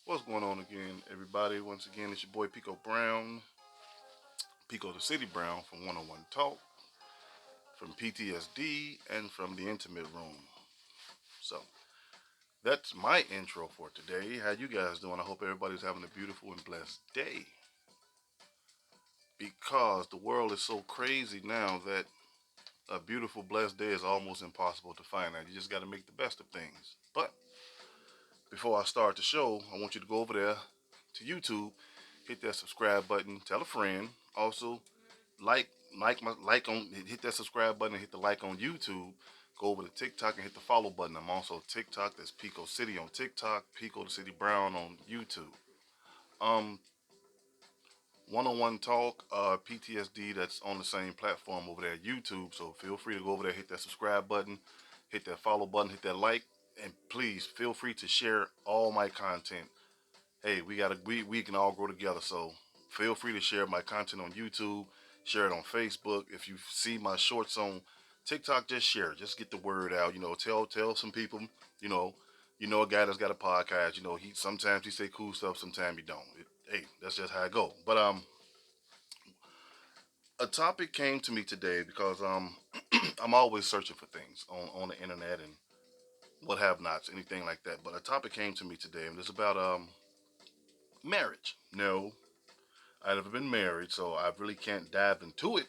What's going on again, everybody? Once again, it's your boy Pico Brown, Pico the City Brown from 101 Talk, from PTSD, and from the Intimate Room. So, that's my intro for today. How you guys doing? I hope everybody's having a beautiful and blessed day. Because the world is so crazy now that a beautiful, blessed day is almost impossible to find. Now, you just got to make the best of things. But before I start the show, I want you to go over there to YouTube, hit that subscribe button, tell a friend. Also, like hit that subscribe button and hit the like on YouTube. Go over to TikTok and hit the follow button. I'm also TikTok. That's Pico City on TikTok. Pico the City Brown on YouTube. Um, 101 Talk, PTSD. That's on the same platform over there, YouTube. So feel free to go over there, hit that subscribe button, hit that follow button, hit that like, and please feel free to share all my content. Hey, we can all grow together. So feel free to share my content on YouTube, share it on Facebook. If you see my shorts on TikTok, just share it. Just get the word out. Tell some people. You know, a guy that's got a podcast. He sometimes he say cool stuff, sometimes he don't. Hey, that's just how it go. But a topic came to me today because I'm always searching for things on the internet and what have nots, anything like that. But a topic came to me today, and it's about marriage. No, I've never been married, so I really can't dive into it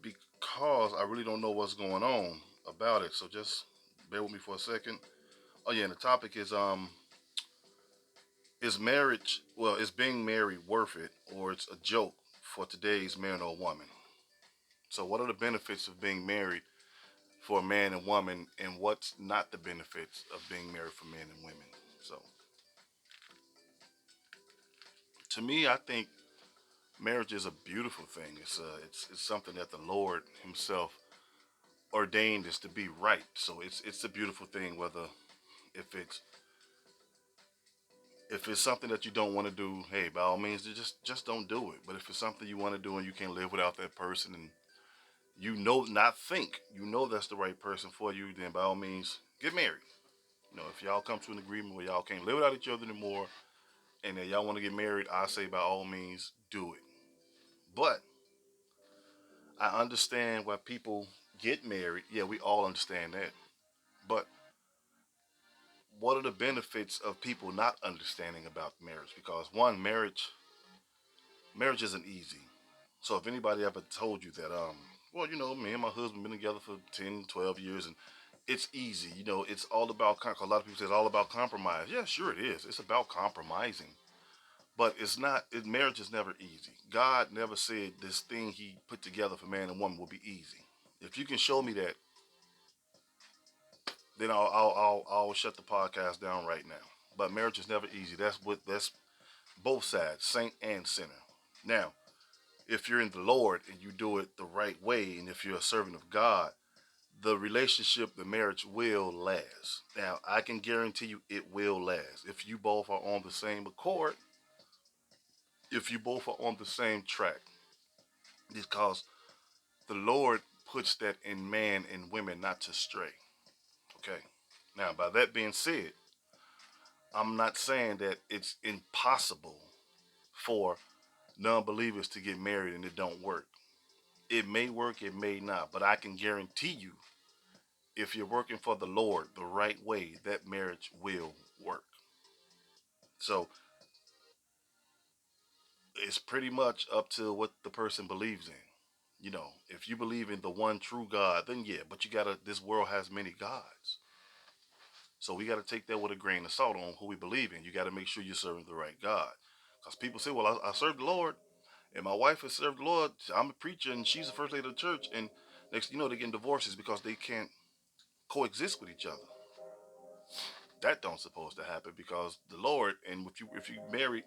because I really don't know what's going on about it. So just bear with me for a second. Oh yeah, and the topic is marriage. Well, is being married worth it, or it's a joke for today's man or woman? So what are the benefits of being married for a man and woman, and what's not the benefits of being married for men and women? So to me, I think marriage is a beautiful thing. It's something that the Lord Himself ordained is to be right. So it's a beautiful thing. Whether if it's if it's something that you don't want to do, hey, by all means, just don't do it. But if it's something you want to do and you can't live without that person, and not think that's the right person for you, then by all means, get married. If y'all come to an agreement where y'all can't live without each other anymore, and then y'all want to get married, I say by all means, do it. But I understand why people get married. Yeah, we all understand that. But what are the benefits of people not understanding about marriage? Because one, marriage isn't easy. So if anybody ever told you that, well, me and my husband been together for 10, 12 years, and it's easy. It's all about. A lot of people say it's all about compromise. Yeah, sure it is. It's about compromising, but it's not. Marriage is never easy. God never said this thing He put together for man and woman will be easy. If you can show me that, then I'll shut the podcast down right now. But marriage is never easy. That's both sides, saint and sinner. Now, if you're in the Lord and you do it the right way, and if you're a servant of God, the relationship, the marriage will last. Now, I can guarantee you it will last. If you both are on the same accord, if you both are on the same track, because the Lord puts that in man and women not to stray. Okay. Now, by that being said, I'm not saying that it's impossible for non-believers to get married and it don't work. It may work, it may not, but I can guarantee you, if you're working for the Lord the right way, that marriage will work. So it's pretty much up to what the person believes in. If you believe in the one true God, then yeah, but you gotta, this world has many gods. So we gotta take that with a grain of salt on who we believe in. You gotta make sure you're serving the right God. Because people say, well, I serve the Lord, and my wife has served the Lord. I'm a preacher, and she's the first lady of the church. And next, they're getting divorces because they can't coexist with each other. That don't supposed to happen because the Lord, and if you marry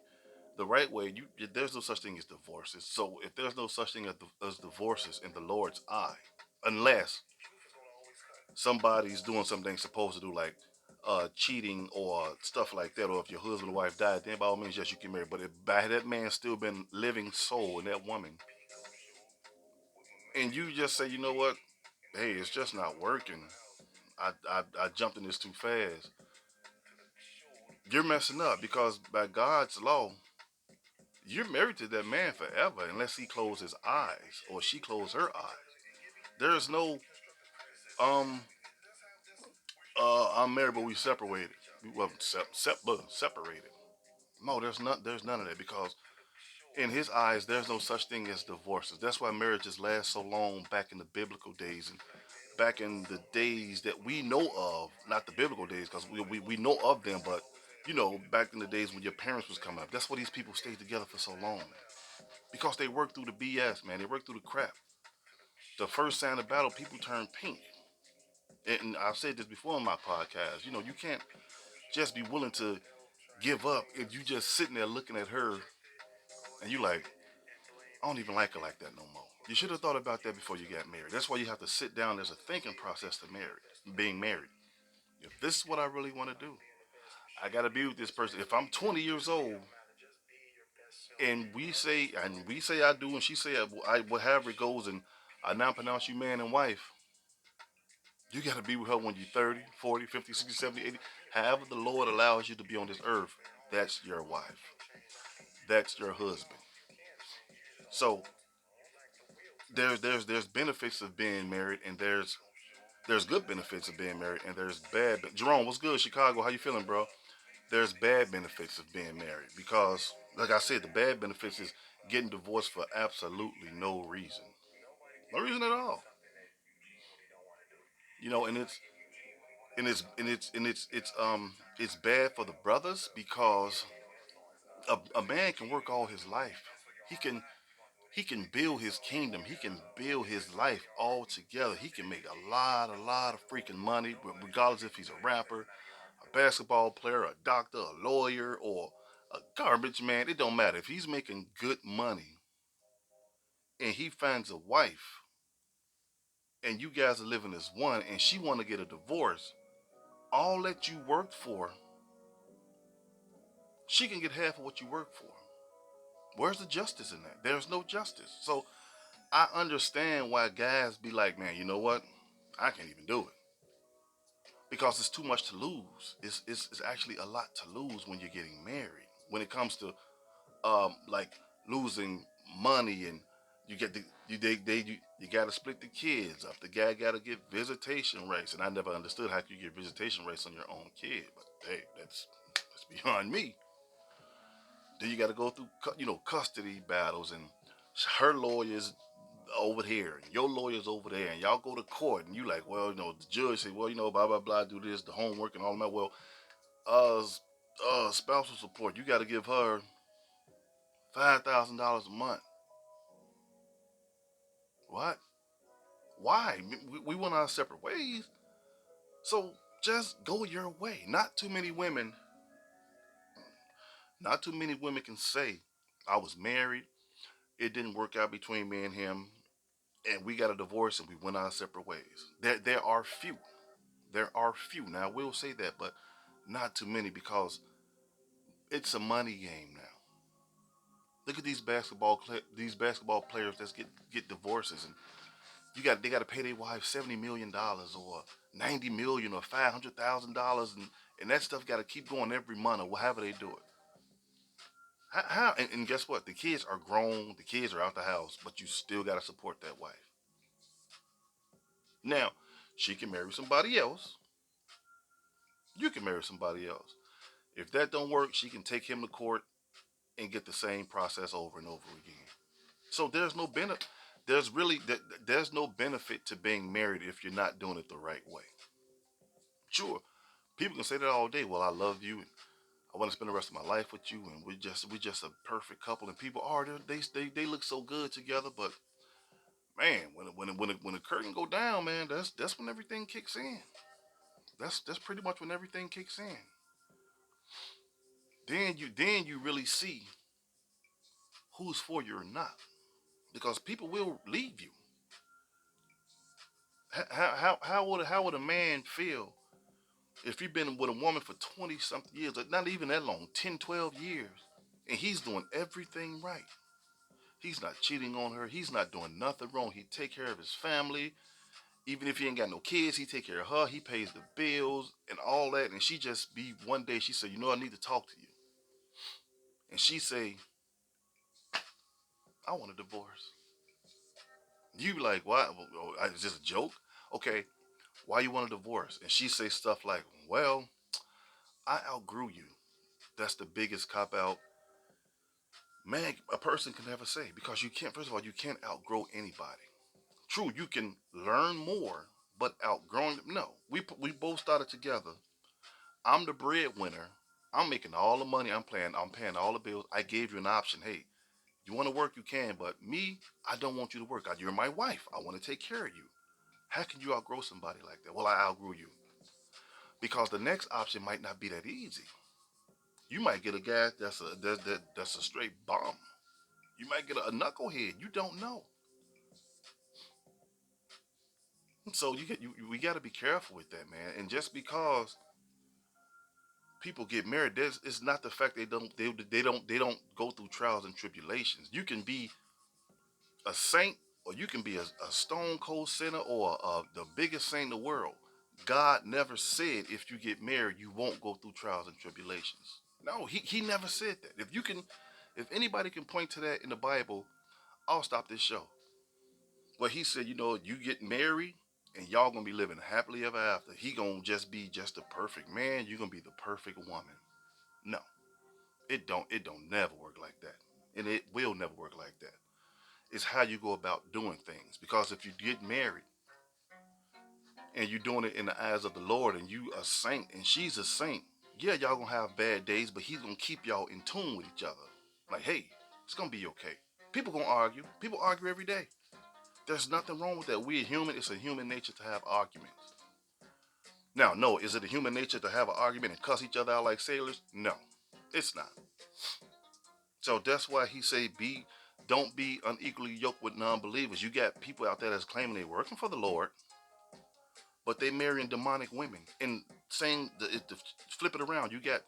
the right way, there's no such thing as divorces. So if there's no such thing as divorces in the Lord's eye, unless somebody's doing something they're supposed to do, like cheating or stuff like that, or if your husband or wife died, then by all means, yes, you can marry. But if by that man still been living soul in that woman, and you just say, you know what, hey, it's just not working. I jumped in this too fast. you're messing up because by God's law, you're married to that man forever unless he closes his eyes or she closes her eyes. There is no um I'm married but we separated. Well, separated. No, there's none of that because in his eyes there's no such thing as divorces. That's why marriages last so long back in the biblical days and back in the days that we know of, not the biblical days because we know of them, but you know, back in the days when your parents was coming up. That's why these people stayed together for so long. Because they worked through the BS, man. They worked through the crap. The first sign of battle, people turn pink. And I've said this before in my podcast. You know, you can't just be willing to give up if you just sitting there looking at her and you like, I don't even like her like that no more. You should have thought about that before you got married. That's why you have to sit down. There's a thinking process to being married. If this is what I really want to do, I gotta be with this person. If I'm 20 years old and we say I do and she say whatever it goes and I now pronounce you man and wife, you got to be with her when you're 30, 40, 50, 60, 70, 80. However the Lord allows you to be on this earth, that's your wife. That's your husband. So there's benefits of being married and there's good benefits of being married and there's bad. Jerome, what's good? Chicago, how you feeling, bro? There's bad benefits of being married because, like I said, the bad benefits is getting divorced for absolutely no reason, no reason at all. You know, it's bad for the brothers because a man can work all his life. He can he can build his kingdom. He can build his life all together. He can make a lot of freaking money, regardless if he's a rapper, a basketball player, a doctor, a lawyer, or a garbage man. It don't matter if he's making good money and he finds a wife and you guys are living as one and she want to get a divorce. All that you worked for, she can get half of what you worked for. Where's the justice in that? There's no justice. So I understand why guys be like, man, you know what? I can't even do it because it's too much to lose. It's actually a lot to lose when you're getting married. When it comes to like losing money and you get the you got to split the kids up. The guy got to get visitation rights, and I never understood how you get visitation rights on your own kid. But hey, that's beyond me. Then you got to go through custody battles and her lawyers over here and your lawyers over there and y'all go to court and you like, well, the judge say, well, blah blah blah, do this, the homework and all that. Well, uh, spousal support, you got to give her $5,000 a month. What? Why? We went our separate ways, so just go your way. Not too many women can say, I was married, it didn't work out between me and him, and we got a divorce and we went our separate ways. There are few. There are few. Now I will say that, but not too many because it's a money game now. Look at these basketball players that get divorces and they got to pay their wife $70 million or 90 million or $500,000 and that stuff got to keep going every month or however they do it. And guess what? The kids are grown. The kids are out the house, but you still got to support that wife. Now, she can marry somebody else. You can marry somebody else. If that don't work, she can take him to court and get the same process over and over again. So there's no benefit to being married if you're not doing it the right way. Sure, people can say that all day. Well, I love you and I want to spend the rest of my life with you, and we're just a perfect couple. And people are they look so good together, but man, when the curtain go down, man, that's when everything kicks in. That's pretty much when everything kicks in. Then you really see who's for you or not, because people will leave you. How would a man feel if you've been with a woman for 20 something years, like not even that long, 10, 12 years, and he's doing everything right? He's not cheating on her. He's not doing nothing wrong. He take care of his family, Even if he ain't got no kids, he take care of her. He pays the bills and all that. And she just be one day, she said, you know, I need to talk to you. And she say, I want a divorce. You be like, why? Is this a joke? Okay, why you want a divorce? And she say stuff like, well, I outgrew you. That's the biggest cop out man a person can ever say, because you can't. First of all, you can't outgrow anybody. True, you can learn more, but outgrowing them, no. We both started together. I'm the breadwinner. I'm making all the money. I'm paying all the bills. I gave you an option. Hey, you want to work, you can, but me, I don't want you to work. You're my wife. I want to take care of you. How can you outgrow somebody like that? Well, I outgrew you. Because the next option might not be that easy. You might get a guy that's a straight bomb. You might get a knucklehead. You don't know. So we got to be careful with that, man. And just because people get married, it's not the fact they don't go through trials and tribulations. You can be a saint, or you can be a stone cold sinner, or the biggest saint in the world. God never said if you get married you won't go through trials and tribulations. No, he never said that. If anybody can point to that in the Bible, I'll stop this show. But he said, you know, you get married and y'all gonna be living happily ever after. He gonna just be just the perfect man. You gonna be the perfect woman. No, it don't never work like that, and it will never work like that. It's how you go about doing things. Because if you get married and you're doing it in the eyes of the Lord, and you a saint and she's a saint, yeah, y'all gonna have bad days, but he's gonna keep y'all in tune with each other. Like, hey, it's gonna be okay. People gonna argue. People argue every day. There's nothing wrong with that. We're human. It's a human nature to have arguments. Now, no, is it a human nature to have an argument and cuss each other out like sailors? No, it's not. So that's why he say don't be unequally yoked with non-believers. You got people out there that's claiming they're working for the Lord, but they marrying demonic women and saying to flip it around. You got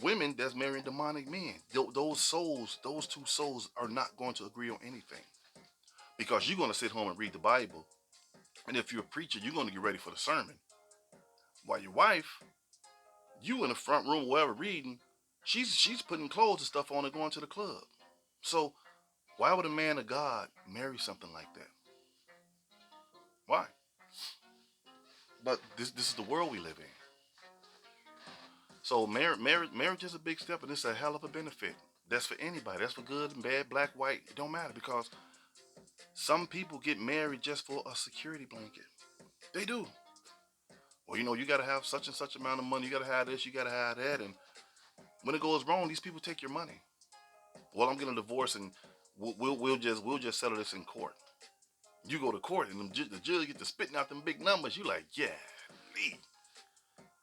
women that's marrying demonic men. Those souls, those two souls, are not going to agree on anything, because you're going to sit home and read the Bible, and if you're a preacher, you're going to get ready for the sermon. While your wife, you in the front room, wherever reading, she's putting clothes and stuff on and going to the club. So why would a man of God marry something like that? Why? But this is the world we live in. So marriage is a big step, and it's a hell of a benefit. That's for anybody. That's for good and bad, black, white. It don't matter, because some people get married just for a security blanket. They do. Well, you know, you got to have such and such amount of money. You got to have this. You got to have that. And when it goes wrong, these people take your money. Well, I'm getting a divorce, and we'll just settle this in court. You go to court, and the judge get to spitting out them big numbers. You like, yeah, me.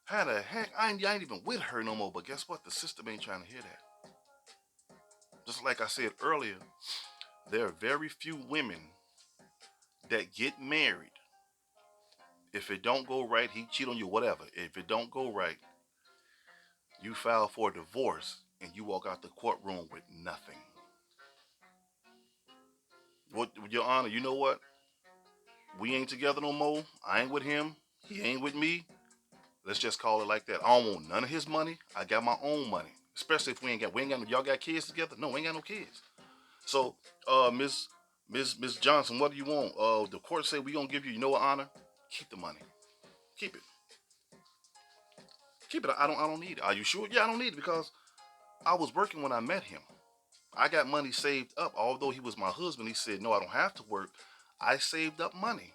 How the heck? I ain't even with her no more. But guess what? The system ain't trying to hear that. Just like I said earlier, there are very few women that get married. If it don't go right, he cheat on you, whatever. If it don't go right, you file for a divorce and you walk out the courtroom with nothing. What, Your Honor, you know what? We ain't together no more. I ain't with him. He ain't with me. Let's just call it like that. I don't want none of his money. I got my own money. Especially if we ain't got no, y'all got kids together? No, we ain't got no kids. So, Miss Johnson, what do you want? The court say we gonna give you, you know what, Honor? Keep the money. Keep it. Keep it. I don't need it. Are you sure? Yeah, I don't need it, because I was working when I met him. I got money saved up. Although he was my husband, he said, no, I don't have to work. I saved up money.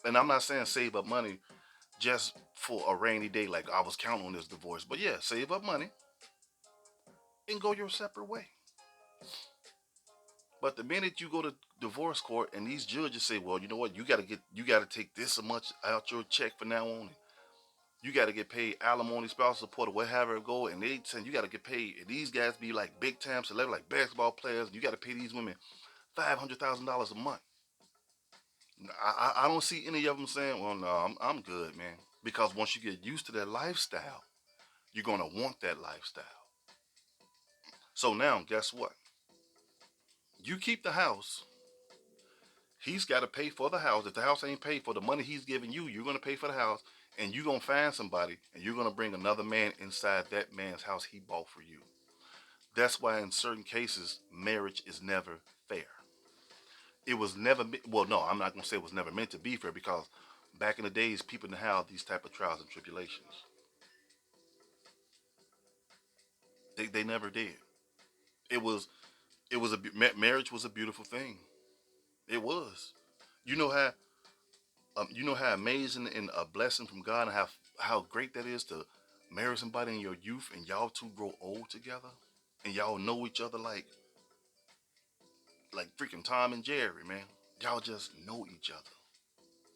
And I'm not saying save up money just for a rainy day, like I was counting on this divorce. But yeah, save up money and go your separate way. But the minute you go to divorce court and these judges say, well, you know what, you gotta take this much out your check from now on. You gotta get paid alimony, spousal support, or whatever it go, and they saying you gotta get paid. And these guys be like big time celebrities, like basketball players. And you gotta pay these women $500,000 a month. I don't see any of them saying, well, no, I'm good, man. Because once you get used to that lifestyle, you're gonna want that lifestyle. So now, guess what? You keep the house. He's got to pay for the house. If the house ain't paid for, the money he's giving you, you're going to pay for the house. And you're going to find somebody and you're going to bring another man inside that man's house he bought for you. That's why in certain cases, marriage is never fair. It was never, well, no, I'm not going to say it was never meant to be fair because back in the days, people didn't have these type of trials and tribulations. They never did. It was, marriage was a beautiful thing. It was. You know how, you know how amazing and a blessing from God and how great that is to marry somebody in your youth and y'all two grow old together and y'all know each other like freaking Tom and Jerry, man. Y'all just know each other.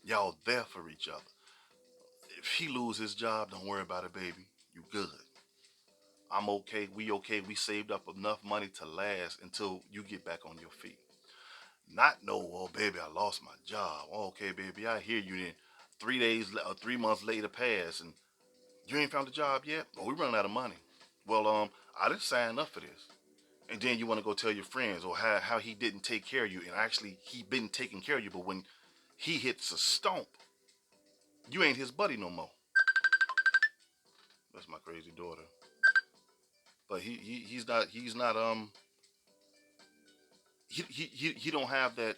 Y'all there for each other. If he lose his job, don't worry about it, baby. You good. I'm okay. We okay. We saved up enough money to last until you get back on your feet. Not know, oh baby, I lost my job. Oh, okay, baby, I hear you. Then 3 days or 3 months later pass and you ain't found a job yet. Oh, we running out of money. Well, I didn't sign up for this. And then you want to go tell your friends or how he didn't take care of you, and actually he been taking care of you, but when he hits a stomp, you ain't his buddy no more. That's my crazy daughter. But he don't have that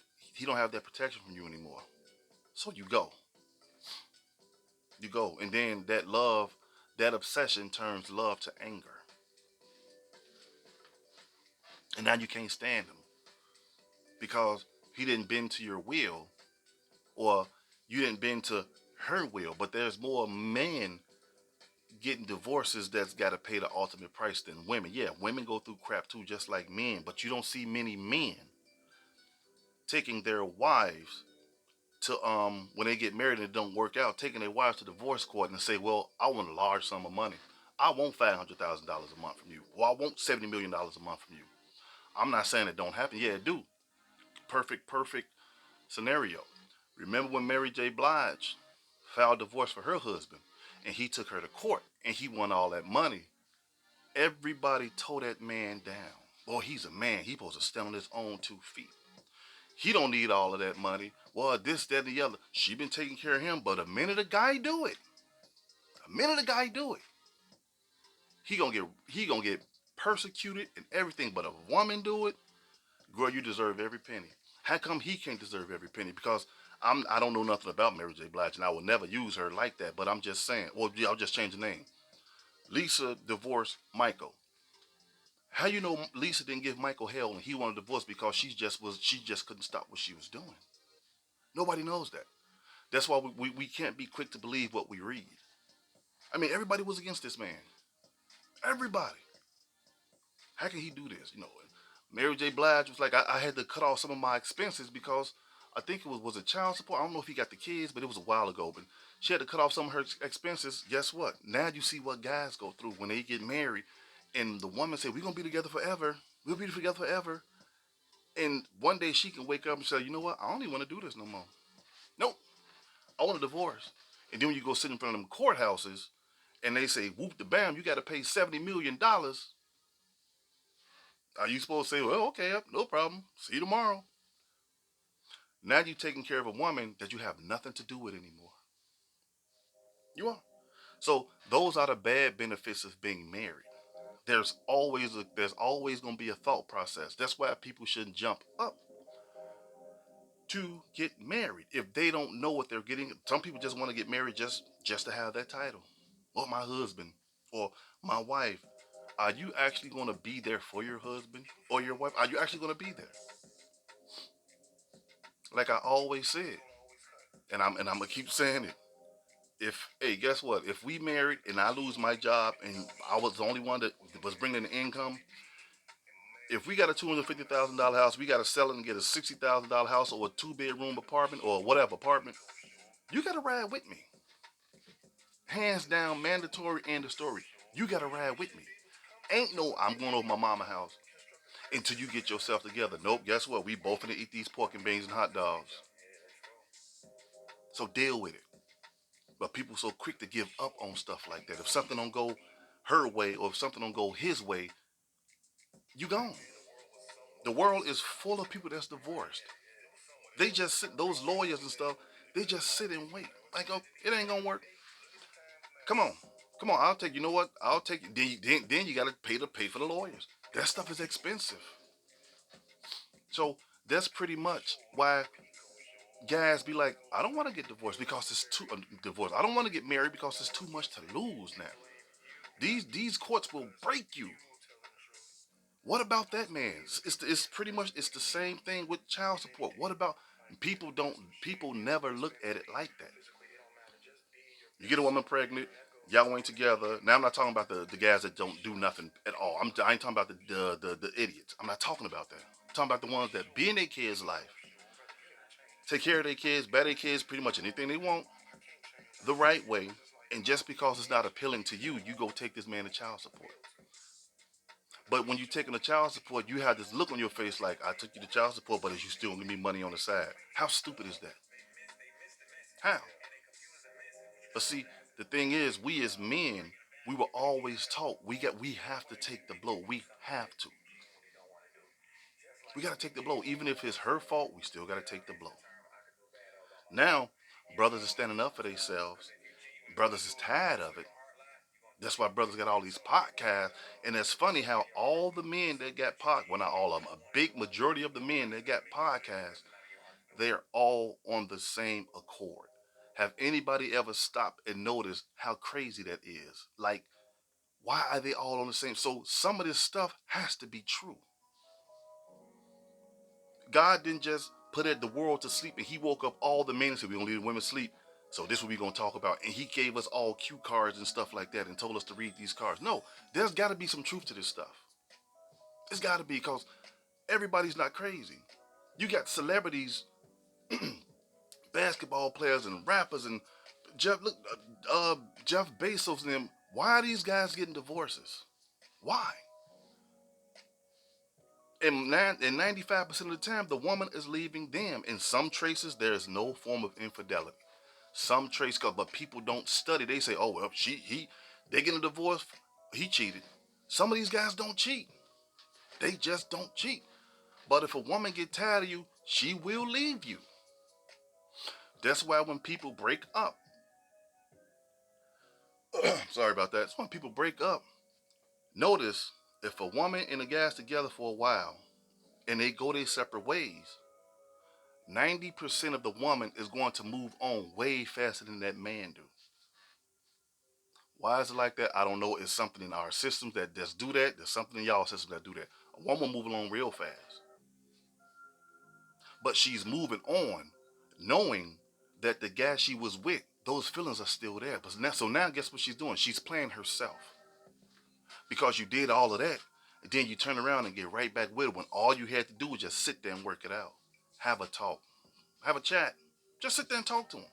protection from you anymore. So you go, and then that obsession turns love to anger, and now you can't stand him because he didn't bend to your will, or you didn't bend to her will. But there's more men getting divorces that's got to pay the ultimate price than women. Yeah, women go through crap too, just like men, but you don't see many men taking their wives to when they get married and it don't work out, taking their wives to divorce court and say, well, I want a large sum of money. I want $500,000 a month from you. Or I want $70 million a month from you. I'm not saying it don't happen. Yeah, it do. Perfect scenario. Remember when Mary J. Blige filed divorce for her husband and he took her to court and he won all that money? Everybody tore that man down. Boy, he's a man. He's supposed to stand on his own 2 feet. He don't need all of that money. Well, this, that, and the other. She been taking care of him, but a minute a guy do it, he gonna get persecuted and everything. But a woman do it, girl, you deserve every penny. How come he can't deserve every penny? Because I don't know nothing about Mary J. Blige, and I will never use her like that. But I'm just saying. Well, yeah, I'll just change the name. Lisa divorced Michael. How you know Lisa didn't give Michael hell and he wanted a divorce because she just couldn't stop what she was doing? Nobody knows that. That's why we can't be quick to believe what we read. I mean, everybody was against this man. Everybody. How can he do this? Mary J. Blige was like, I had to cut off some of my expenses because I think it was a child support. I don't know if he got the kids, but it was a while ago. But she had to cut off some of her expenses. Guess what? Now you see what guys go through when they get married, and the woman say, "We're gonna be together forever. We'll be together forever." And one day she can wake up and say, "You know what? I don't even want to do this no more. Nope, I want a divorce." And then when you go sit in front of them courthouses, and they say, "Whoop the bam, you got to pay $70 million." Are you supposed to say, "Well, okay, no problem. See you tomorrow"? Now you're taking care of a woman that you have nothing to do with anymore. You are. So those are the bad benefits of being married. There's always going to be a thought process. That's why people shouldn't jump up to get married if they don't know what they're getting. Some people just want to get married just to have that title, or my husband, or my wife. Are you actually going to be there for your husband or your wife? Are you actually going to be there? Like I always said, and I'm gonna keep saying it. If hey, guess what? If we married and I lose my job and I was the only one that was bringing the income, if we got a $250,000 house, we got to sell it and get a $60,000 house or a two-bedroom apartment or whatever apartment. You got to ride with me, hands down, mandatory. End of story. You got to ride with me. Ain't no I'm going over my mama house until you get yourself together. Nope. Guess what? We both gonna eat these pork and beans and hot dogs. So deal with it. But people so quick to give up on stuff like that. If something don't go her way or if something don't go his way, you gone. The world is full of people that's divorced. They just sit, those lawyers and stuff, they just sit and wait. Like, oh, it ain't gonna work. Come on. Come on, I'll take, you know what? I'll take it. Then you gotta pay for the lawyers. That stuff is expensive. So that's pretty much why guys be like, I don't want to get divorced because it's too divorced. I don't want to get married because it's too much to lose now. These courts will break you. What about that man? It's pretty much it's the same thing with child support. What about people never look at it like that. You get a woman pregnant, y'all ain't together. Now I'm not talking about the guys that don't do nothing at all. I ain't talking about the idiots. I'm not talking about that. I'm talking about the ones that be in their kids' life, take care of their kids, better their kids, pretty much anything they want, the right way. And just because it's not appealing to you, you go take this man to child support. But when you're taking the child support, you have this look on your face like, I took you to child support, but you still give me money on the side. How stupid is that? How? But see, the thing is, we as men, we were always taught we have to take the blow. We have to. We got to take the blow. Even if it's her fault, we still got to take the blow. Now, brothers are standing up for themselves. Brothers is tired of it. That's why brothers got all these podcasts. And it's funny how all the men that got well, not all of them, a big majority of the men that got podcasts, they're all on the same accord. Have anybody ever stopped and noticed how crazy that is? Like, why are they all on the same? So some of this stuff has to be true. God didn't just put the world to sleep and he woke up all the men and said, we're going to leave the women sleep. So this is what we're going to talk about. And he gave us all cue cards and stuff like that and told us to read these cards. No, there's got to be some truth to this stuff. It's got to be because everybody's not crazy. You got celebrities, basketball players and rappers and Jeff Bezos and them. Why are these guys getting divorces? Why? And 95% of the time, the woman is leaving them. In some traces, there is no form of infidelity. Some trace, but people don't study. They say, oh, well, they get a divorce, he cheated. Some of these guys don't cheat. They just don't cheat. But if a woman get tired of you, she will leave you. That's why when people break up, sorry about that. That's when people break up. Notice if a woman and a guy's together for a while and they go their separate ways, 90% of the woman is going to move on way faster than that man do. Why is it like that? I don't know. It's something in our systems that just do that. There's something in y'all systems that do that. A woman move along real fast. But she's moving on knowing that the guy she was with, those feelings are still there. But now, so now guess what she's doing? She's playing herself. Because you did all of that, and then you turn around and get right back with it when all you had to do was just sit there and work it out. Have a talk. Have a chat. Just sit there and talk to him.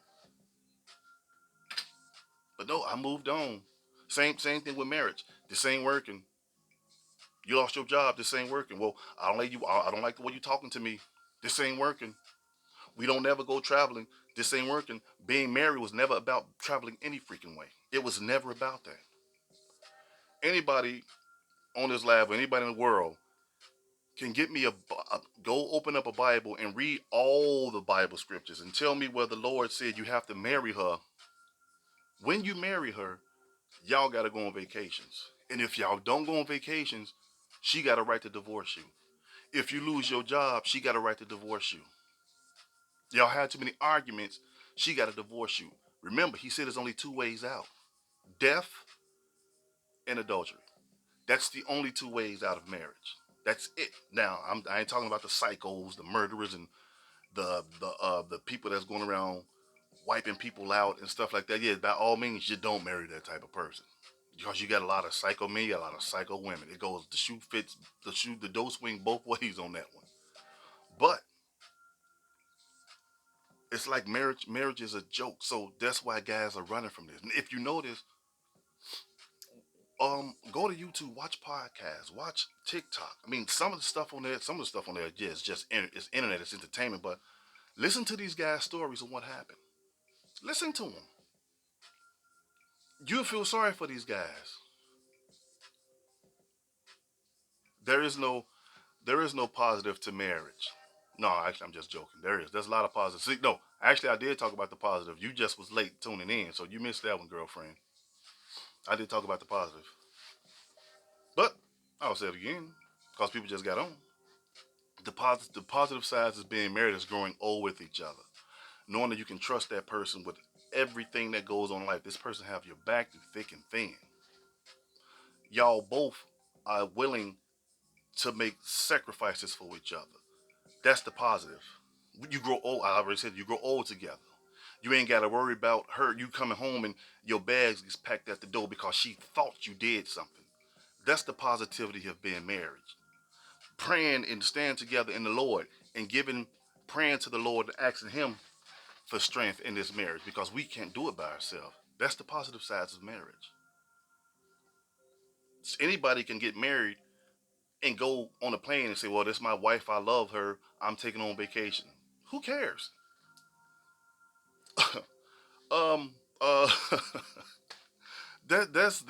But no, I moved on. Same thing with marriage. This ain't working. You lost your job. This ain't working. Well, I don't like you. I don't like the way you talking to me. This ain't working. We don't never go traveling. This ain't working. Being married was never about traveling any freaking way. It was never about that. Anybody on this live, or anybody in the world, can get me go open up a Bible and read all the Bible scriptures and tell me where the Lord said you have to marry her. When you marry her, y'all got to go on vacations. And if y'all don't go on vacations, she got a right to divorce you. If you lose your job, she got a right to divorce you. Y'all had too many arguments, she got to divorce you. Remember, he said there's only two ways out: death and adultery. That's the only two ways out of marriage. That's it. Now, I ain't talking about the psychos, the murderers, and the people that's going around wiping people out and stuff like that. Yeah, by all means, you don't marry that type of person because you got a lot of psycho men, you got a lot of psycho women. It goes the dough swing both ways on that one. But it's like marriage is a joke, so that's why guys are running from this. And if you notice, go to YouTube, watch podcasts, watch TikTok. I mean, some of the stuff on there, yeah, it's internet, it's entertainment. But listen to these guys' stories of what happened. Listen to them. You feel sorry for these guys. There is no there is no positive to marriage. No, actually, I'm just joking. There is. There's a lot of positive. See, no, actually, I did talk about the positive. You just was late tuning in, so you missed that one, girlfriend. I did talk about the positive, but I'll say it again because people just got on. The positive sides is being married is growing old with each other, knowing that you can trust that person with everything that goes on in life. This person have your back through thick and thin. Y'all both are willing to make sacrifices for each other. That's the positive. You grow old. I already said you grow old together. You ain't got to worry about her. You coming home and your bags gets packed at the door because she thought you did something. That's the positivity of being married. Praying and standing together in the Lord and giving praying to the Lord and asking Him for strength in this marriage because we can't do it by ourselves. That's the positive sides of marriage. Anybody can get married and go on a plane and say, "Well, this is my wife. I love her. I'm taking on vacation." Who cares? um. Uh. That's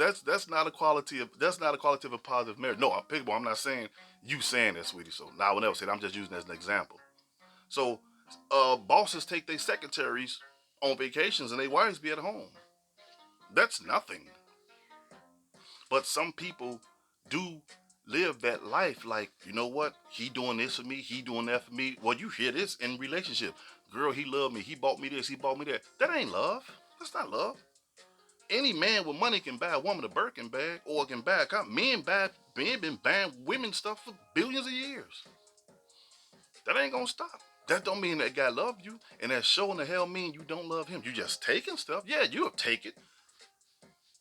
not a quality of a positive marriage. No, I'm not saying you saying that, sweetie. So now I will never say that. I'm just using that as an example. So, bosses take their secretaries on vacations and their wives be at home. That's nothing. But some people do live that life like, you know what? He doing this for me. He doing that for me. Well, you hear this in relationship. Girl, he loved me. He bought me this. He bought me that. That ain't love. That's not love. Any man with money can buy a woman a Birkin bag or can buy a car. Men been buying women stuff for billions of years. That ain't gonna stop. That don't mean that guy love you, and that sure in the hell mean you don't love him. You just taking stuff. Yeah, you'll take it.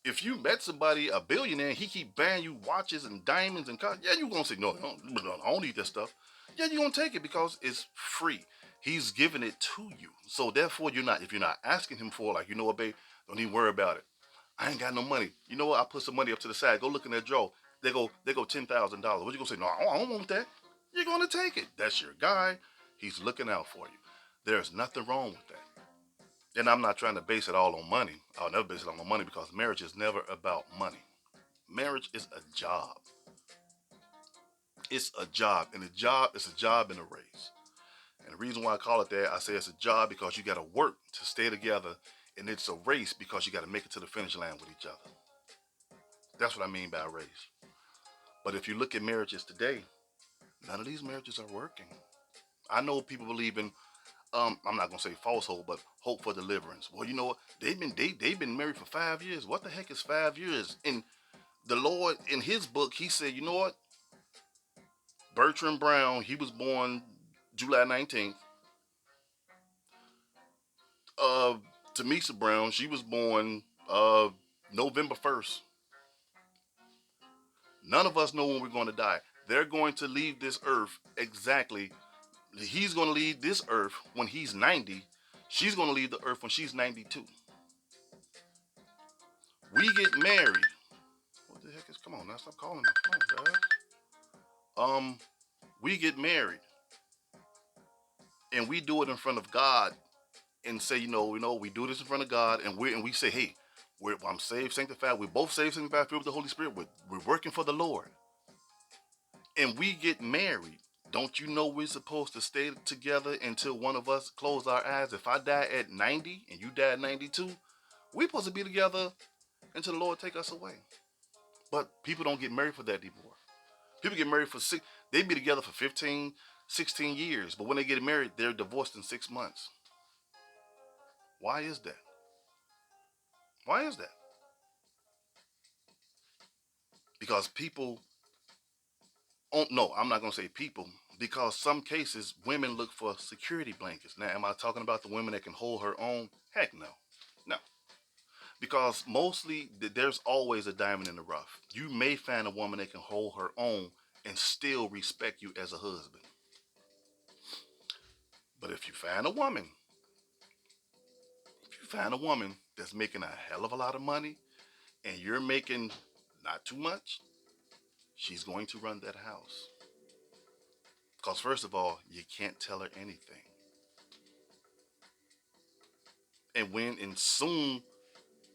If you met somebody, a billionaire, and he keep buying you watches and diamonds and cars, yeah, you gonna say no, I don't need that stuff. Yeah, you gonna take it because it's free. He's giving it to you. So therefore, if you're not asking him for, like, you know what, babe, don't even worry about it. I ain't got no money. You know what? I put some money up to the side. Go look in that drawer. They go $10,000. What you gonna say? No, I don't want that. You're gonna take it. That's your guy. He's looking out for you. There's nothing wrong with that. And I'm not trying to base it all on money. I'll never base it on money because marriage is never about money. Marriage is a job. It's a job, and a job is a job in a race. And the reason why I call it that, I say it's a job because you got to work to stay together, and it's a race because you got to make it to the finish line with each other. That's what I mean by a race. But if you look at marriages today, none of these marriages are working. I know people believe in I'm not gonna say falsehood, but hope for deliverance. Well, you know what? They've been married for 5 years. What the heck is 5 years? And the Lord in His book, He said, you know what? Bertrand Brown, he was born July 19th. Uh, Tamisa Brown, she was born November 1st. None of us know when we're going to die. They're going to leave this earth exactly. He's going to leave this earth when he's 90. She's going to leave the earth when she's 92. We get married. What the heck is? Come on now, stop calling my phone, guys. We get married and we do it in front of God and say, we do this in front of God and we say, hey, I'm saved, sanctified. We're both saved, sanctified, filled with the Holy Spirit. We're working for the Lord, and we get married. Don't you know we're supposed to stay together until one of us close our eyes? If I die at 90 and you die at 92, we're supposed to be together until the Lord take us away. But people don't get married for that anymore. People get married for they be together for 15, 16 years. But when they get married, they're divorced in 6 months. Why is that? Why is that? Because people, oh, no, I'm not going to say people, because some cases, women look for security blankets. Now, am I talking about the women that can hold her own? Heck no. No. Because mostly, there's always a diamond in the rough. You may find a woman that can hold her own and still respect you as a husband. But if you find a woman that's making a hell of a lot of money and you're making not too much, she's going to run that house. Because first of all, you can't tell her anything. And soon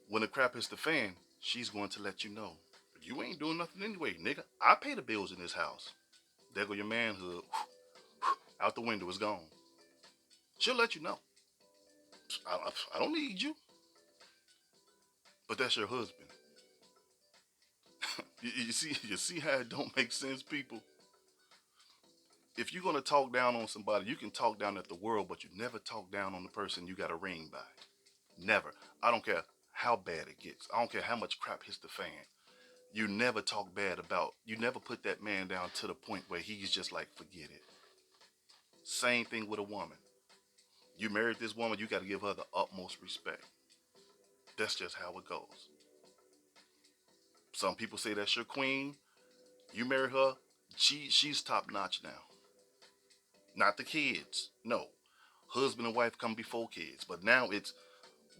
when the crap hits the fan, she's going to let you know. You ain't doing nothing anyway, nigga. I pay the bills in this house. There go your manhood out the window, it's gone. She'll let you know. I don't need you, but that's your husband. You see how it don't make sense, people. If you're gonna talk down on somebody, you can talk down at the world, but you never talk down on the person you got a ring by. Never. I don't care how bad it gets. I don't care how much crap hits the fan. You never talk bad about. You never put that man down to the point where he's just like, forget it. Same thing with a woman. You married this woman, you got to give her the utmost respect. That's just how it goes. Some people say that's your queen. You marry her, she's top notch now. Not the kids. No. Husband and wife come before kids. But now it's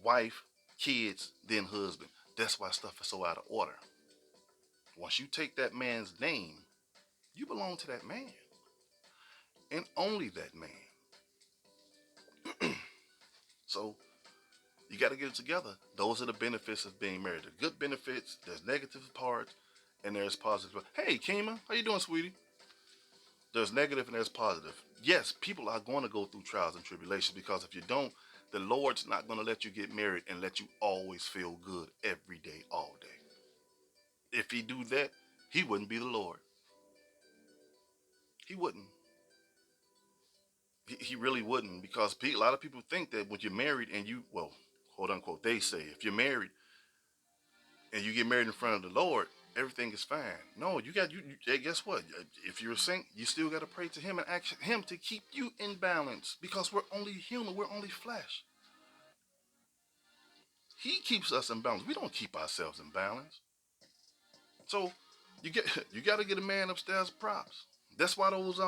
wife, kids, then husband. That's why stuff is so out of order. Once you take that man's name, you belong to that man. And only that man. So you got to get it together. Those are the benefits of being married. The good benefits, there's negative parts, and there's positive. Hey, Kima, how you doing, sweetie? There's negative and there's positive. Yes, people are going to go through trials and tribulations because if you don't, the Lord's not going to let you get married and let you always feel good every day, all day. If he do that, he wouldn't be the Lord. He wouldn't. He really wouldn't because a lot of people think that when you're married and you, well, quote unquote, they say if you're married and you get married in front of the Lord, everything is fine. No, guess what? If you're a saint, you still got to pray to him and ask him to keep you in balance because we're only human, we're only flesh. He keeps us in balance. We don't keep ourselves in balance. So you got to get a man upstairs props. That's why those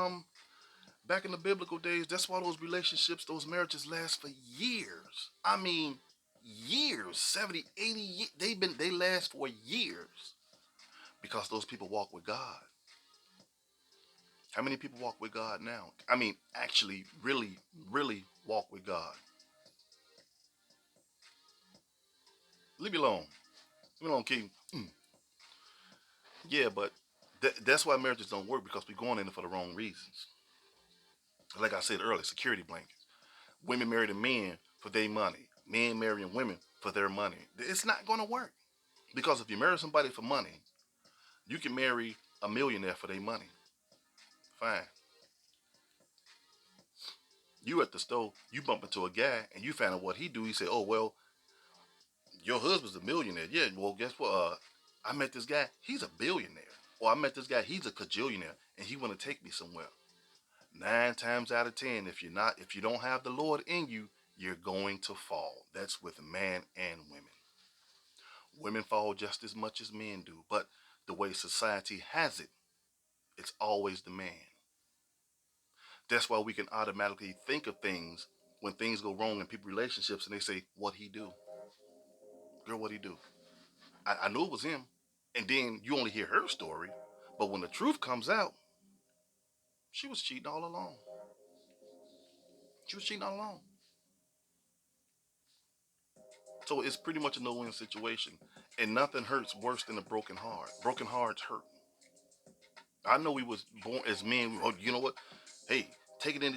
back in the biblical days, that's why those relationships, those marriages last for years. I mean, years, 70, 80 years. They last for years because those people walk with God. How many people walk with God now? I mean, actually, really, really walk with God. Leave me alone. Leave me alone, King. Yeah, but that's why marriages don't work because we're going in it for the wrong reasons. Like I said earlier, security blankets. Women marry the men for their money. Men marrying women for their money. It's not going to work because if you marry somebody for money, you can marry a millionaire for their money. Fine. You at the store, you bump into a guy and you find out what he do. He say, "Oh well, your husband's a millionaire." Yeah. Well, guess what? I met this guy. He's a billionaire. Or I met this guy. He's a cajillionaire, and he want to take me somewhere. 9 times out of 10, if you don't have the Lord in you, you're going to fall. That's with man and women. Women fall just as much as men do, but the way society has it, it's always the man. That's why we can automatically think of things when things go wrong in people relationships and they say, what he do? Girl, what he do? I knew it was him. And then you only hear her story. But when the truth comes out, she was cheating all along. She was cheating all along. So it's pretty much a no-win situation. And nothing hurts worse than a broken heart. Broken hearts hurt. I know we was born as men. Oh, you know what? Hey, take it on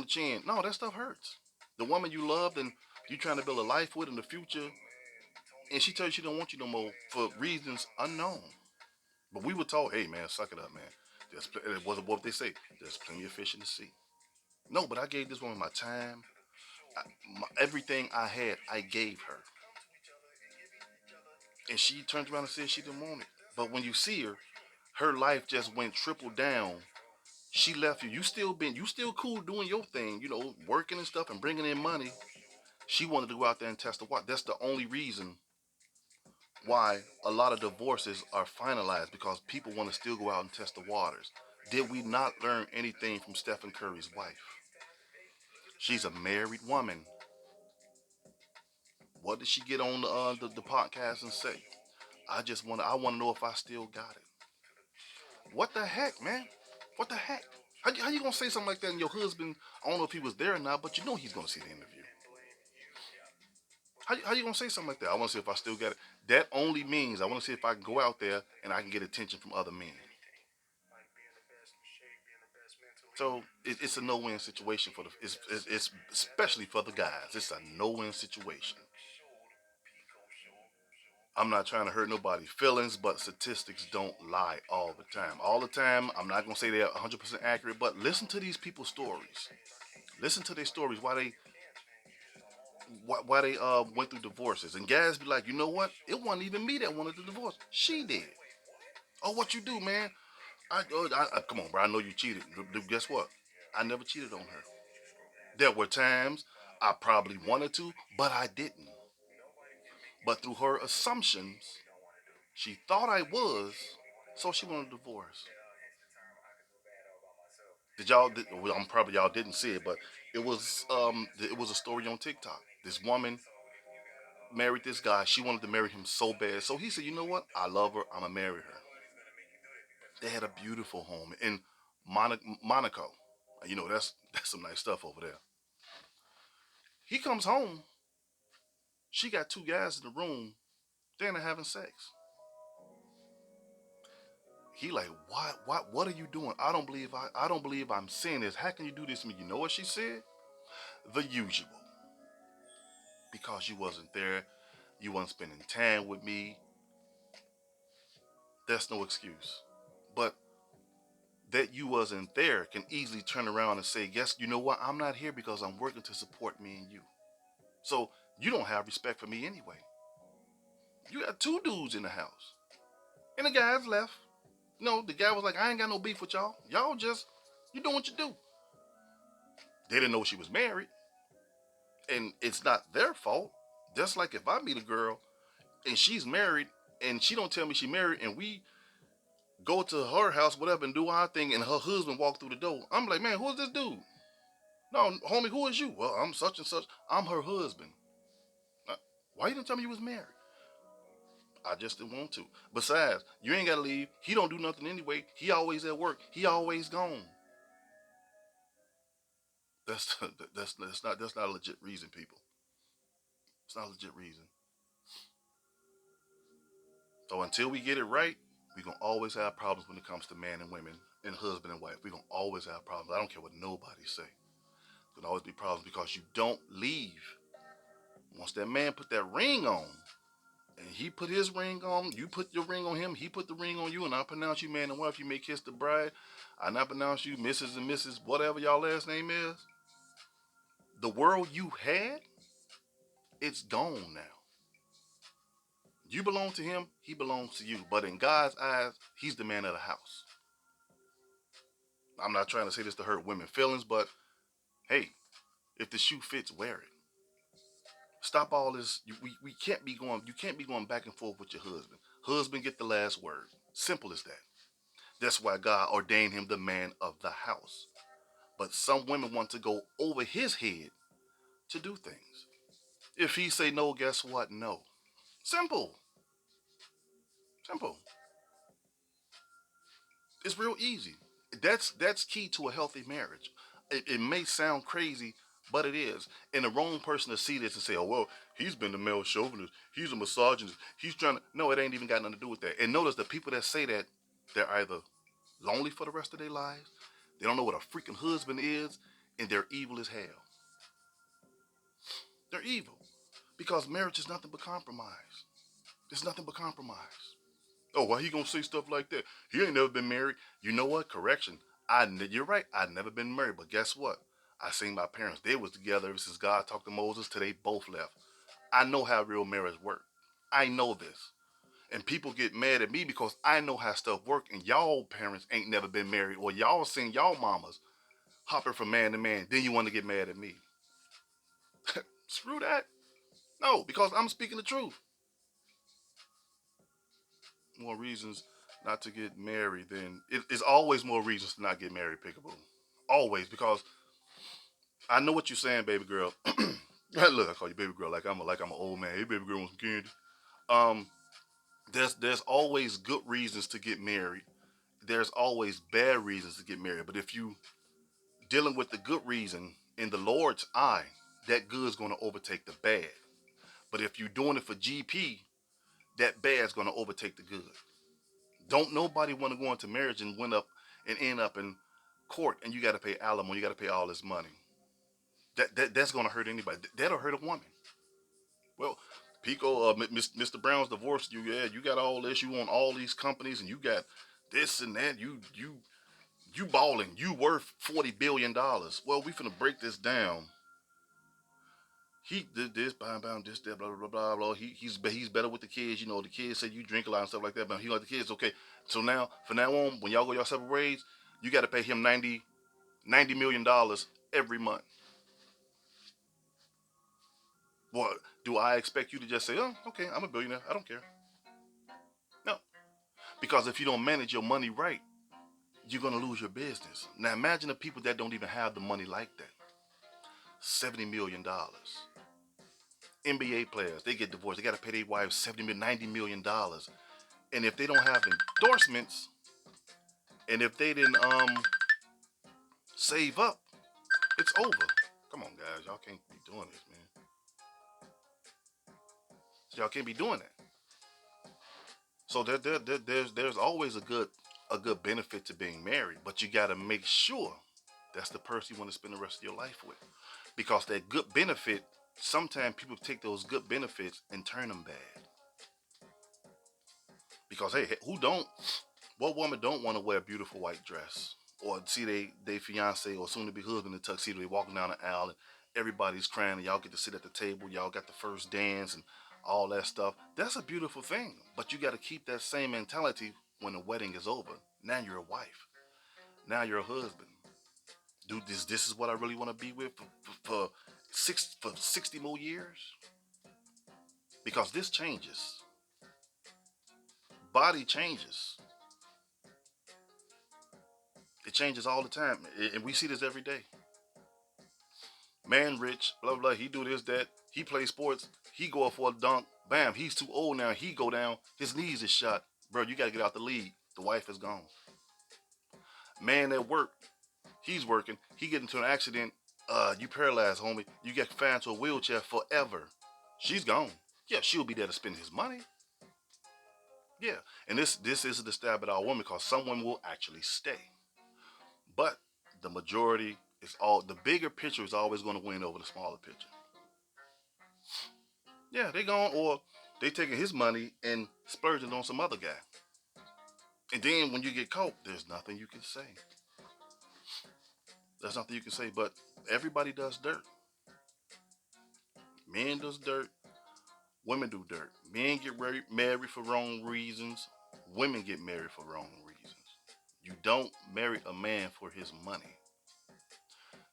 the chin. No, that stuff hurts. The woman you loved and you trying to build a life with in the future, and she tells you she don't want you no more for reasons unknown. But we were told, hey man, suck it up, man. It wasn't what they say. There's plenty of fish in the sea. No, but I gave this woman my time, everything I had. I gave her, and she turned around and said she didn't want it. But when you see her, her life just went triple down. She left you. You still cool doing your thing, working and stuff and bringing in money. She wanted to go out there and test the water. That's the only reason why a lot of divorces are finalized because people want to still go out and test the waters. Did we not learn anything from Stephen Curry's wife? She's a married woman. What did she get on the podcast and say? I want to know if I still got it. What the heck, man? What the heck? How you gonna say something like that and your husband? I don't know if he was there or not, but you know he's gonna see the interview. How you gonna say something like that? I want to see if I still got it. That only means I want to see if I can go out there and I can get attention from other men. So it's a no-win situation for it's especially for the guys. It's a no-win situation. I'm not trying to hurt nobody's feelings, but statistics don't lie all the time. All the time, I'm not gonna say they're 100% accurate, but listen to these people's stories. Listen to their stories. Why they went through divorces, and guys be like, you know what? It wasn't even me that wanted the divorce. She did. Oh, what you do, man? Come on, bro. I know you cheated. Guess what? I never cheated on her. There were times I probably wanted to, but I didn't. But through her assumptions, she thought I was, so she wanted a divorce. Did y'all? Well, I'm probably y'all didn't see it, but it was a story on TikTok. This woman married this guy. She wanted to marry him so bad, so he said, "You know what? I love her. I'm gonna marry her." They had a beautiful home in Monaco. You know that's some nice stuff over there. He comes home. She got two guys in the room. They're not having sex. He like, what are you doing? I don't believe I'm seeing this. How can you do this to me? You know what she said? The usual. Because you wasn't there, you wasn't spending time with me. That's no excuse. But that you wasn't there can easily turn around and say, yes, you know what? I'm not here because I'm working to support me and you. So you don't have respect for me anyway. You got two dudes in the house. And the guys left. No, the guy was like, I ain't got no beef with y'all. Y'all just, you do what you do. They didn't know she was married. And it's not their fault. Just like if I meet a girl and she's married and she don't tell me she married and we go to her house, whatever, and do our thing, and her husband walk through the door, I'm like, man, who is this dude? No, homie, who is you? Well, I'm such and such. I'm her husband. Uh, Why you didn't tell me you was married? I just didn't want to. Besides, you ain't gotta leave. He don't do nothing anyway. He always at work. He always gone. That's that's not a legit reason, people. It's not a legit reason. So until we get it right, we gonna always have problems when it comes to man and women and husband and wife. We gonna always have problems. I don't care what nobody say. There's gonna always be problems because you don't leave. Once that man put that ring on, and he put his ring on, you put your ring on him, he put the ring on you, and I pronounce you man and wife, you may kiss the bride. I not pronounce you Mrs. and Mrs. whatever y'all last name is. The world you had, it's gone now. You belong to him, he belongs to you. But in God's eyes, he's the man of the house. I'm not trying to say this to hurt women's feelings, but hey, if the shoe fits, wear it. Stop all this. We can't be going. You can't be going back and forth with your husband. Husband get the last word. Simple as that. That's why God ordained him the man of the house. But some women want to go over his head to do things. If he say no, guess what? No. Simple. Simple. It's real easy. That's key to a healthy marriage. It may sound crazy, but it is. And the wrong person to see this and say, "Oh well, he's been the male chauvinist. He's a misogynist. He's trying to." No, it ain't even got nothing to do with that. And notice the people that say that they're either lonely for the rest of their lives, they don't know what a freaking husband is, and they're evil as hell. They're evil because marriage is nothing but compromise. It's nothing but compromise. Oh, why he gonna say stuff like that? He ain't never been married. You know what? Correction. You're right. I never been married, but guess what? I seen my parents. They was together ever since God talked to Moses till they both left. I know how real marriage work. I know this. And people get mad at me because I know how stuff work and y'all parents ain't never been married or y'all seen y'all mamas hopping from man to man. Then you want to get mad at me. Screw that. No, because I'm speaking the truth. More reasons not to get married than it's always more reasons to not get married, Pickable. Always, because I know what you're saying, baby girl. Look, I call you baby girl like I'm an old man. Hey, baby girl, want some candy? Um, there's always good reasons to get married. There's always bad reasons to get married. But if you dealing with the good reason in the Lord's eye, that good's gonna overtake the bad. But if you're doing it for GP, that bad's gonna overtake the good. Don't nobody want to go into marriage and win up and end up in court and you got to pay alimony, you got to pay all this money. That's going to hurt anybody. That'll hurt a woman. Well, Pico, Mr. Brown's divorced you. Yeah, you got all this. You own all these companies, and you got this and that. You balling. You worth $40 billion. Well, we finna break this down. He did this, bam, bam, this, that, blah, blah, blah, blah. He's better with the kids. You know, the kids say you drink a lot and stuff like that, but he like the kids. Okay, so now, from now on, when y'all go your separate ways, you got to pay him $90 million every month. What do I expect you to just say, oh, okay, I'm a billionaire. I don't care. No, because if you don't manage your money right, you're gonna lose your business. Now imagine the people that don't even have the money like that. $70 million. NBA players, they get divorced. They gotta pay their wives $90 million. And if they don't have endorsements, and if they didn't save up, it's over. Come on, guys, y'all can't be doing this, man. Y'all can't be doing that. So there's always a good benefit to being married, but you got to make sure that's the person you want to spend the rest of your life with, because that good benefit, sometimes people take those good benefits and turn them bad. Because hey, who don't? What woman don't want to wear a beautiful white dress or see they fiance or soon to be husband in a tuxedo? They walking down the aisle and everybody's crying and y'all get to sit at the table. Y'all got the first dance and all that stuff. That's a beautiful thing. But you got to keep that same mentality when the wedding is over. Now you're a wife. Now you're a husband. Dude, this is what I really want to be with for 60 more years, because this changes. Body changes. It changes all the time, and we see this every day. Man rich, blah blah. He do this that. He play sports. He go up for a dunk. Bam. He's too old now. He go down. His knees is shot. Bro, you gotta get out the league. The wife is gone. Man at work. He's working. He get into an accident. You paralyzed, homie. You get confined to a wheelchair forever. She's gone. Yeah, she'll be there to spend his money. Yeah, and this isn't the stab at our woman, because someone will actually stay, but the majority is all the bigger picture is always going to win over the smaller picture. Yeah, they gone, or they taking his money and splurging on some other guy. And then when you get caught, there's nothing you can say. There's nothing you can say. But everybody does dirt. Men does dirt. Women do dirt. Men get married for wrong reasons. Women get married for wrong reasons. You don't marry a man for his money.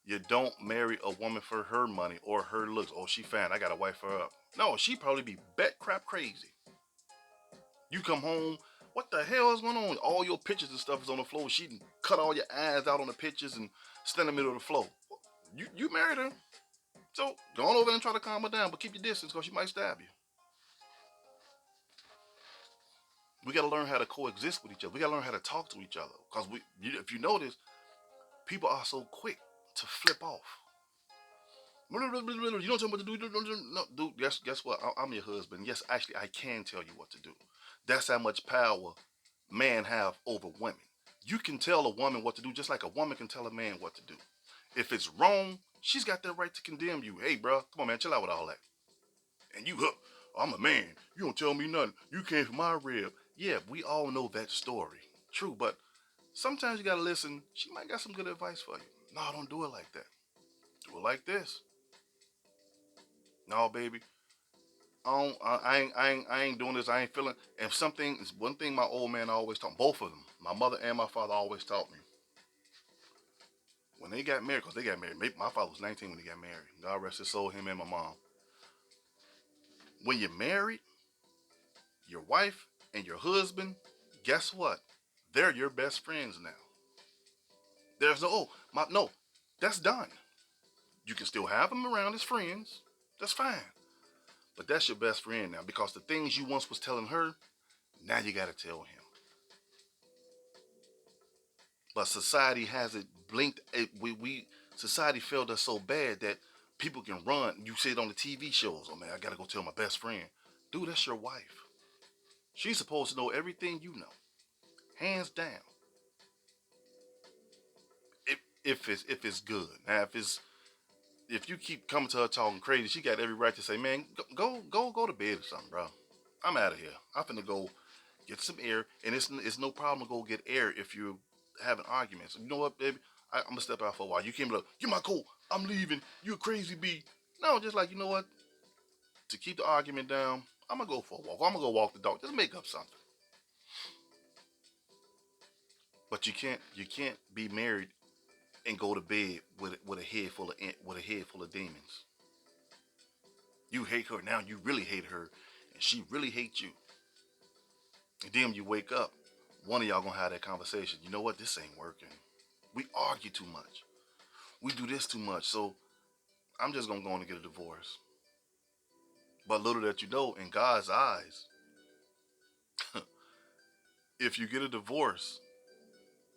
You don't marry a woman for her money or her looks. Oh, she fine. I gotta wife her up. No, she probably be bet crap crazy. You come home, what the hell is going on? All your pictures and stuff is on the floor. She cut all your eyes out on the pictures and stand in the middle of the floor. You married her, so go on over and try to calm her down, but keep your distance because she might stab you. We got to learn how to coexist with each other. We got to learn how to talk to each other, because if you notice, people are so quick to flip off. You don't tell me what to do. No, dude. Guess what? I'm your husband. Yes, actually, I can tell you what to do. That's how much power men have over women. You can tell a woman what to do, just like a woman can tell a man what to do. If it's wrong, she's got that right to condemn you. Hey, bro, come on, man, chill out with all that. And you, I'm a man. You don't tell me nothing. You came from my rib. Yeah, we all know that story. True, but sometimes you gotta listen. She might got some good advice for you. No, don't do it like that. Do it like this. No, baby. I ain't doing this. I ain't feeling. And something is one thing my old man always taught. Both of them, my mother and my father, always taught me. When they got married, because they got married. My father was 19 when he got married. God rest his soul, him and my mom. When you're married, your wife and your husband, guess what? They're your best friends now. There's no, that's done. You can still have them around as friends. That's fine. But that's your best friend now, because the things you once was telling her, now you got to tell him. But society has it blinked. We society failed us so bad that people can run. You see it on the TV shows. Oh man, I gotta go tell my best friend. Dude, that's your wife. She's supposed to know everything you know, hands down. if it's good. Now if you keep coming to her talking crazy, she got every right to say, man, go to bed or something, bro. I'm out of here. I'm finna go get some air, and it's no problem to go get air if you're having arguments. You know what, baby? I'm gonna step out for a while. You can't be like, you're my coat. I'm leaving. You a crazy bee. No, just like, you know what? To keep the argument down, I'm gonna go for a walk. I'm gonna go walk the dog. Just make up something. But you can't be married and go to bed with a head full of demons. You hate her now. You really hate her, and she really hates you. And then when you wake up, one of y'all gonna have that conversation. You know what? This ain't working. We argue too much. We do this too much. So I'm just gonna go on and get a divorce. But little that you know, in God's eyes, if you get a divorce,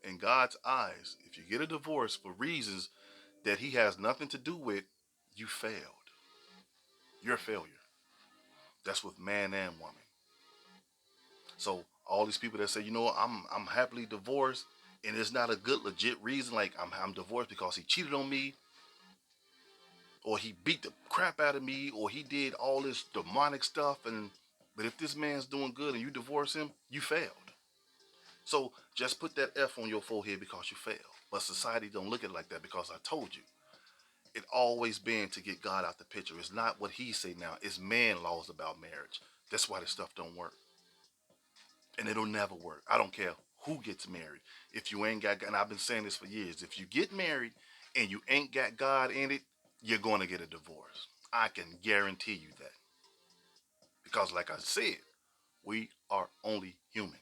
in God's eyes, if you get a divorce for reasons that He has nothing to do with, you failed. You're a failure. That's with man and woman. So all these people that say, you know what, I'm happily divorced, and it's not a good legit reason, like I'm divorced because he cheated on me, or he beat the crap out of me, or he did all this demonic stuff, and but if this man's doing good and you divorce him, you failed. So just put that F on your forehead because you failed. But society don't look at it like that because I told you. It always been to get God out the picture. It's not what he say now. It's man laws about marriage. That's why this stuff don't work. And it'll never work. I don't care who gets married. If you ain't got, and I've been saying this for years, if you get married and you ain't got God in it, you're going to get a divorce. I can guarantee you that. Because like I said, we are only human.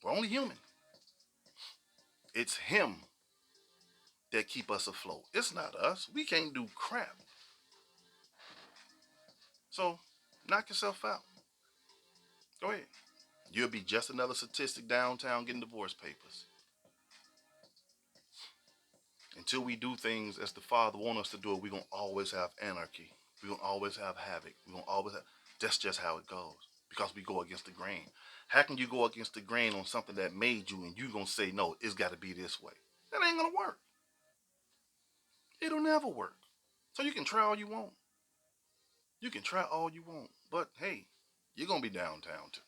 We're only human. It's him that keep us afloat. It's not us. We can't do crap. So knock yourself out. Go ahead. You'll be just another statistic downtown getting divorce papers. Until we do things as the Father wants us to do it, we're going to always have anarchy. We're going to always have havoc. We're going to always have... That's just how it goes. Because we go against the grain. How can you go against the grain on something that made you and you going to say, no, it's got to be this way? That ain't going to work. It'll never work. So you can try all you want. You can try all you want. But hey, you're going to be downtown too.